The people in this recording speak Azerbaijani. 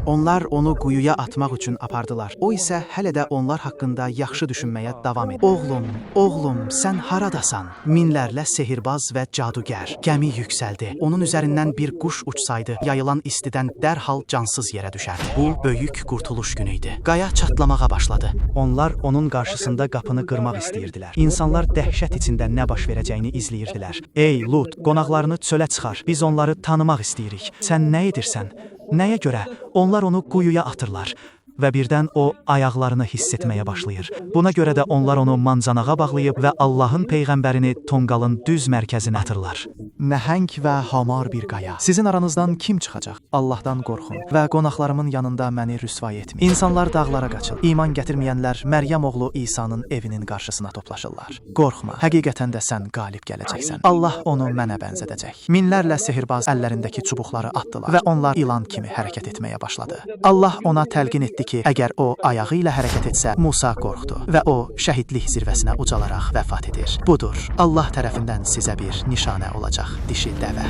Onlar onu quyuya atmaq üçün apardılar. O isə hələ də onlar haqqında yaxşı düşünməyə davam edir. Oğlum, sən haradasan? Minlərlə sehirbaz və cadugər. Gəmi yüksəldi. Onun üzərindən bir quş uçsaydı, yayılan istidən dərhal cansız yerə düşərdi. Bu böyük qurtuluş günü idi. Qaya çatlamağa başladı. Onlar onun qarşısında qapını qırmaq istəyirdilər. İnsanlar dəhşət içində nə baş verəcəyini izləyirdilər. Ey Lut, qonaqlarını çölə çıxar. Biz onları tanımaq istəyirik. Sən nə edirsən? Nəyə görə? Onlar onu quyuya atırlar. Və birdən o ayaqlarını hiss etməyə başlayır. Buna görə də onlar onu mancanağa bağlayıb və Allahın peyğəmbərini tonqalın düz mərkəzinə atırlar. Nəhəng və hamar bir qaya. Sizin aranızdan kim çıxacaq? Allahdan qorxun və qonaqlarımın yanında məni rüsvay etməyin. İnsanlar dağlara qaçır. İman gətirməyənlər Məryəm oğlu İsa'nın evinin qarşısına toplaşırlar. Qorxma, həqiqətən də sən qalib gələcəksən. Allah onu mənə bənzədəcək. Minlərlə sehirbaz əllərindəki çubuqları atdılar və onlar ilan kimi hərəkət etməyə başladı. Allah ona təlqin etdi ki, əgər o ayağı ilə hərəkət etsə, Musa qorxdu və o şəhidlik zirvəsinə ucalaraq vəfat edir. Budur, Allah tərəfindən sizə bir nişanə olacaq dişi dəvə.